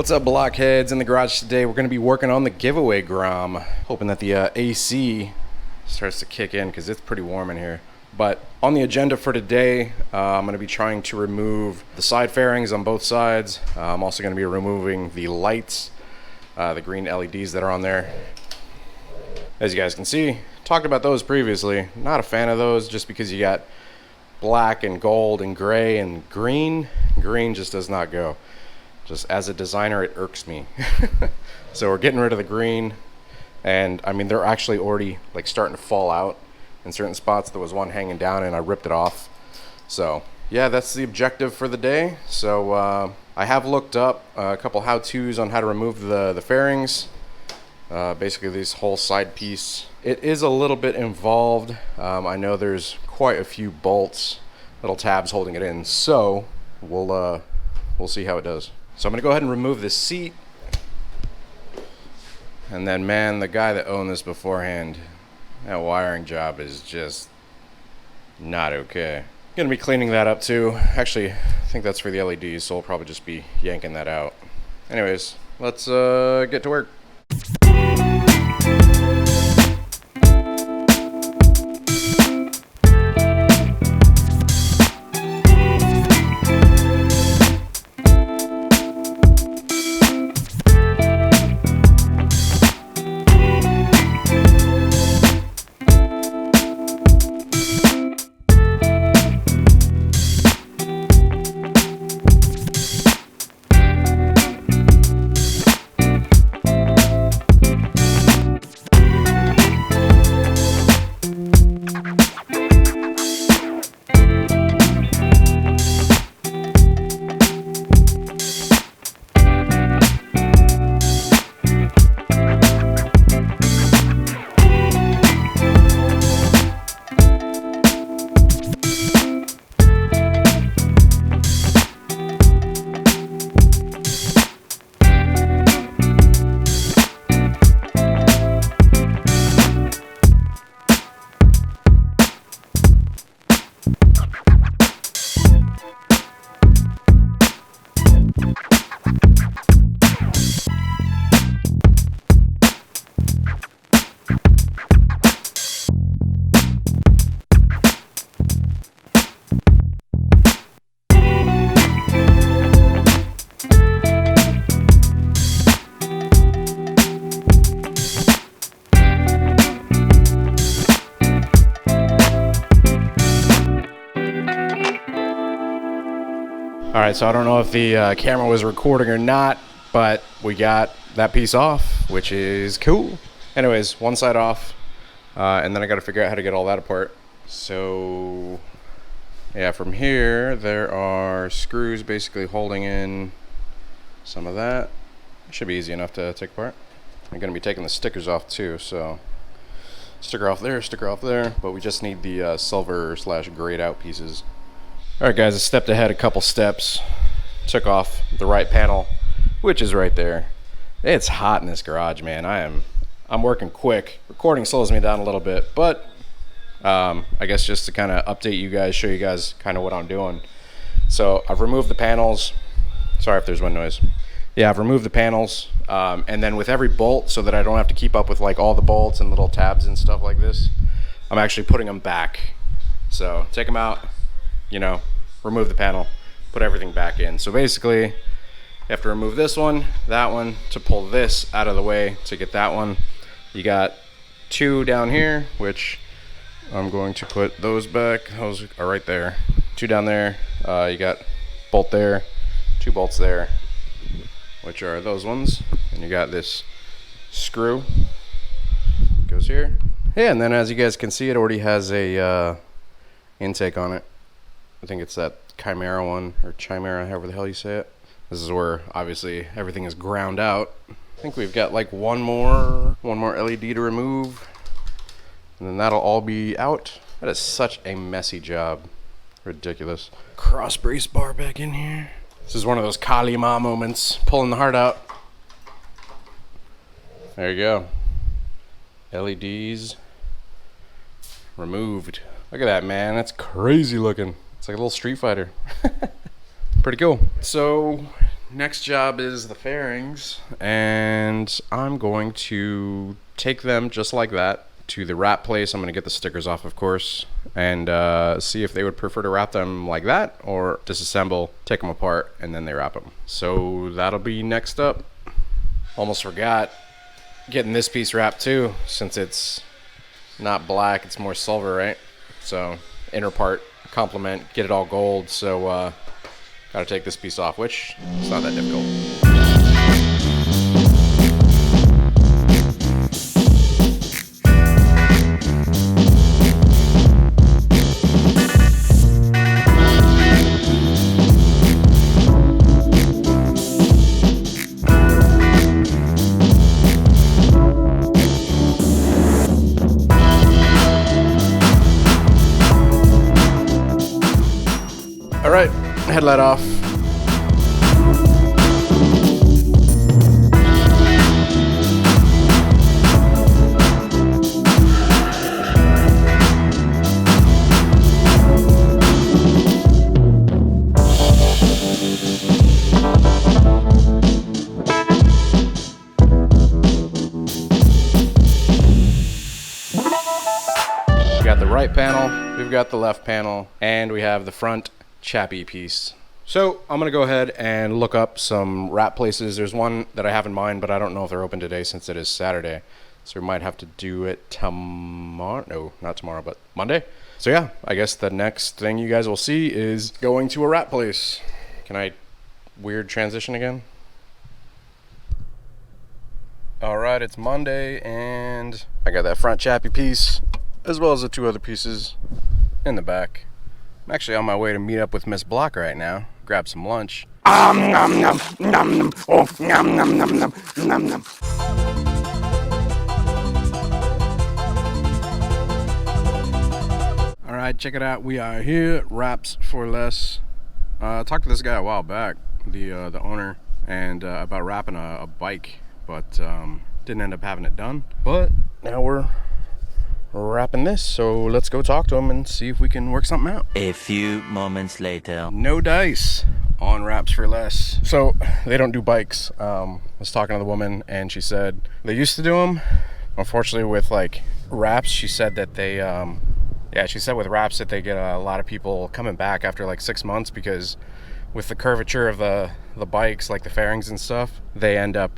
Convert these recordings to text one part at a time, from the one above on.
What's up, Blockheads? In the garage today, we're going to be working on the giveaway Grom. Hoping that the AC starts to kick in because it's pretty warm in here. But on the agenda for today, I'm going to be trying to remove the side fairings on both sides. I'm also going to be removing the lights, the green LEDs that are on there. As you guys can see, talked about those previously. Not a fan of those just because you got black and gold and gray and green. Green just does not go. Just as a designer, it irks me. So we're getting rid of the green, and I mean they're actually already like starting to fall out in certain spots. There was one hanging down and I ripped it off. So yeah, that's the objective for the day. So I have looked up a couple how-tos on how to remove the fairings. Basically this whole side piece. It is a little bit involved. I know there's quite a few bolts, little tabs holding it in. So we'll see how it does. So I'm gonna go ahead and remove this seat. And then, man, the guy that owned this beforehand, that wiring job is just not okay. Gonna be cleaning that up too. Actually, I think that's for the LEDs, so I'll probably just be yanking that out. Anyways, let's get to work. Alright, so I don't know if the camera was recording or not, but we got that piece off, which is cool. Anyways, one side off, and then I got to figure out how to get all that apart. So, yeah, from here, there are screws basically holding in some of that. It should be easy enough to take apart. I'm going to be taking the stickers off too, so sticker off there, but we just need the silver / grayed out pieces. Alright guys, I stepped ahead a couple steps, took off the right panel, which is right there. It's hot in this garage, man. I'm working quick. Recording slows me down a little bit, but I guess just to kind of update you guys, show you guys kind of what I'm doing. So I've removed the panels. Sorry if there's wind noise. Yeah, I've removed the panels, and then with every bolt, so that I don't have to keep up with like all the bolts and little tabs and stuff like this, I'm actually putting them back. So take them out, you know, remove the panel, put everything back in. So basically, you have to remove this one, that one, to pull this out of the way to get that one. You got two down here, which I'm going to put those back. Those are right there. Two down there. You got bolt there, two bolts there, which are those ones. And you got this screw. Goes here. Yeah, and then as you guys can see, it already has a intake on it. I think it's that Chimera one, or Chimera, however the hell you say it. This is where obviously everything is ground out. I think we've got like one more LED to remove, and then that'll all be out. That is such a messy job. Ridiculous. Cross brace bar back in here. This is one of those Kali Ma moments, pulling the heart out. There you go. LEDs removed. Look at that, man. That's crazy looking. It's like a little Street Fighter. Pretty cool. So next job is the fairings, and I'm going to take them just like that to the wrap place. I'm going to get the stickers off, of course, and see if they would prefer to wrap them like that or disassemble, take them apart, and then they wrap them. So that'll be next up. Almost forgot getting this piece wrapped too, since it's not black, it's more silver, right? So inner part complement, get it all gold. So gotta take this piece off, which is not that difficult. All right, headlight off. We got the right panel, we've got the left panel, and we have the front chappy piece. So I'm gonna go ahead and look up some wrap places. There's one that I have in mind, but I don't know if they're open today since it is Saturday. So we might have to do it tomorrow. No, not tomorrow, but Monday. So yeah, I guess the next thing you guys will see is going to a wrap place. Can I weird transition again? All right, it's Monday and I got that front chappy piece as well as the two other pieces in the back. I'm actually on my way to meet up with Miss Block right now, grab some lunch. Nom, nom, nom, nom. Oh, nom, nom, nom, nom, nom, nom. All right, check it out. We are here at Wraps for Less. I talked to this guy a while back, the owner, and about wrapping a bike, but didn't end up having it done. But now we're wrapping this, so let's go talk to him and see if we can work something out. A few moments later. No dice on Wraps for Less. So they don't do bikes. I was talking to the woman and she said they used to do them. Unfortunately with like wraps, she said that they she said with wraps that they get a lot of people coming back after like 6 months because with the curvature of the bikes, like the fairings and stuff, they end up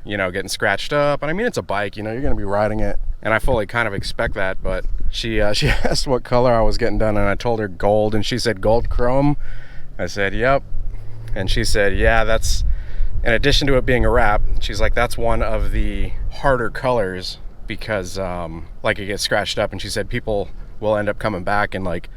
getting scratched up. And I mean, it's a bike, you're gonna be riding it, and I fully kind of expect that. But she asked what color I was getting done, and I told her gold, and she said gold chrome. I said yep, and she said yeah, that's in addition to it being a wrap, she's like that's one of the harder colors because like it gets scratched up, and she said people will end up coming back in like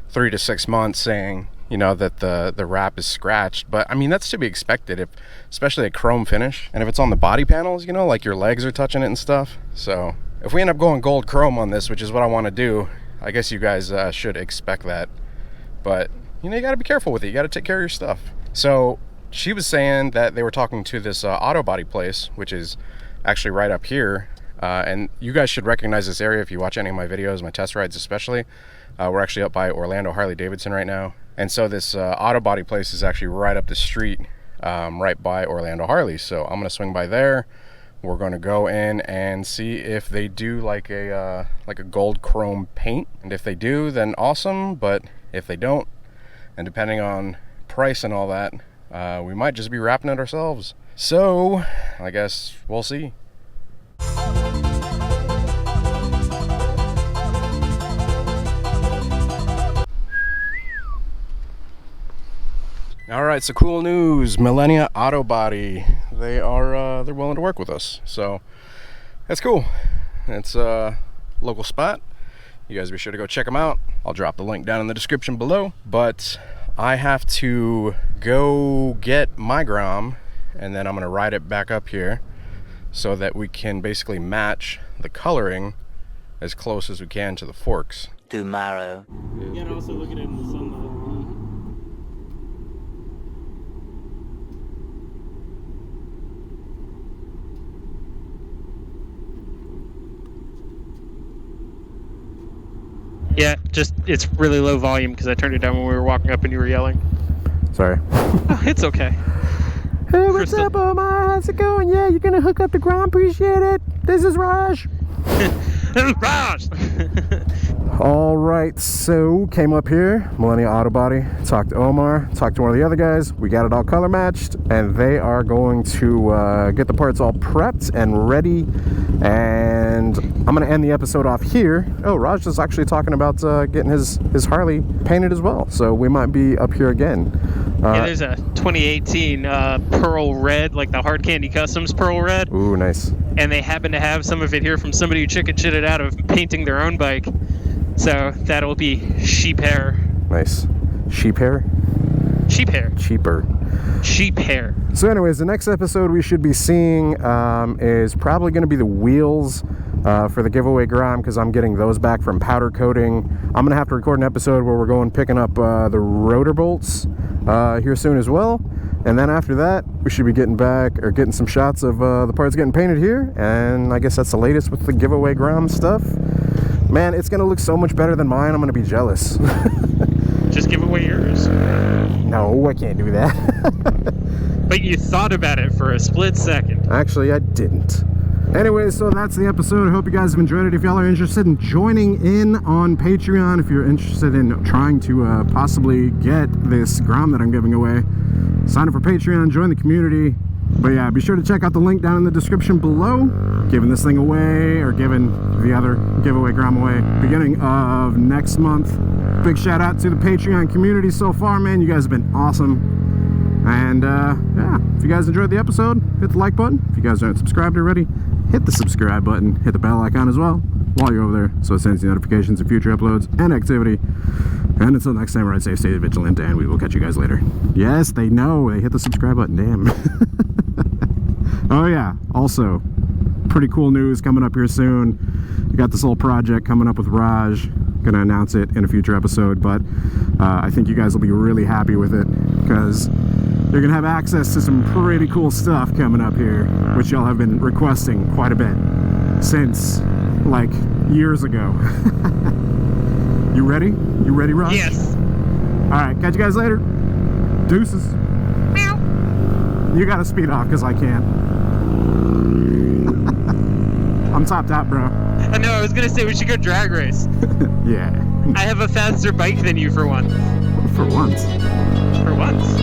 3 to 6 months saying that the wrap is scratched. But I mean, that's to be expected, especially a chrome finish, and if it's on the body panels, like your legs are touching it and stuff. So if we end up going gold chrome on this, which is what I want to do, I guess you guys should expect that. But you got to be careful with it. You got to take care of your stuff. So she was saying that they were talking to this auto body place, which is actually right up here, and you guys should recognize this area if you watch any of my videos, my test rides especially. We're actually up by Orlando Harley Davidson right now. And so this auto body place is actually right up the street, right by Orlando Harley. So I'm gonna swing by there. We're gonna go in and see if they do like a gold chrome paint. And if they do, then awesome. But if they don't, and depending on price and all that, we might just be wrapping it ourselves. So I guess we'll see. All right, so cool news. Millennia Auto Body. They're willing to work with us. So that's cool. It's a local spot. You guys be sure to go check them out. I'll drop the link down in the description below. But I have to go get my Grom, and then I'm gonna ride it back up here so that we can basically match the coloring as close as we can to the forks. Tomorrow. Yeah, and also look at it in the sunlight. Yeah, just it's really low volume because I turned it down when we were walking up and you were yelling. Sorry. Oh, it's okay. Hey, what's Crystal. up, Omar? How's it going? Yeah, you're gonna hook up the Grom? Appreciate it. This is Raj. Raj! All right, so came up here, Millennium Auto Body, talked to Omar, talked to one of the other guys. We got it all color matched, and they are going to get the parts all prepped and ready. And I'm gonna end the episode off here. Oh, Raj is actually talking about getting his Harley painted as well, so we might be up here again. Yeah, there's a 2018 pearl red, like the Hard Candy Customs pearl red. Ooh, nice. And they happen to have some of it here from somebody who chicken shitted out of painting their own bike. So that'll be sheep hair. Nice. Sheep hair? Sheep hair. Cheaper. Sheep hair. So anyways, the next episode we should be seeing is probably going to be the wheels for the giveaway Grom, because I'm getting those back from powder coating. I'm going to have to record an episode where we're going picking up the rotor bolts here soon as well. And then after that, we should be getting some shots of the parts getting painted here. And I guess that's the latest with the giveaway Grom stuff. Man, it's going to look so much better than mine. I'm going to be jealous. Just give away yours. No, I can't do that. But you thought about it for a split second. Actually, I didn't. Anyway, so that's the episode. I hope you guys have enjoyed it. If y'all are interested in joining in on Patreon, if you're interested in trying to possibly get this Grom that I'm giving away, sign up for Patreon, join the community. But yeah, be sure to check out the link down in the description below. Giving this thing away, or giving the other giveaway Grom away, beginning of next month. Big shout out to the Patreon community so far, man. You guys have been awesome. And yeah, if you guys enjoyed the episode, hit the like button. If you guys aren't subscribed already, hit the subscribe button. Hit the bell icon as well while you're over there, so it sends you notifications of future uploads and activity. And until next time, ride safe, stay vigilant, and we will catch you guys later. Yes, they know. They hit the subscribe button. Damn. Oh yeah, also, pretty cool news coming up here soon. We got this little project coming up with Raj. Gonna announce it in a future episode, but I think you guys will be really happy with it, because you're gonna have access to some pretty cool stuff coming up here, which y'all have been requesting quite a bit since like years ago. You ready? You ready, Raj? Yes. Alright, catch you guys later. Deuces. Meow. You gotta speed off, because I can't. I'm topped out, bro. I know, I was gonna say we should go drag race. Yeah. I have a faster bike than you for once. For once. For once.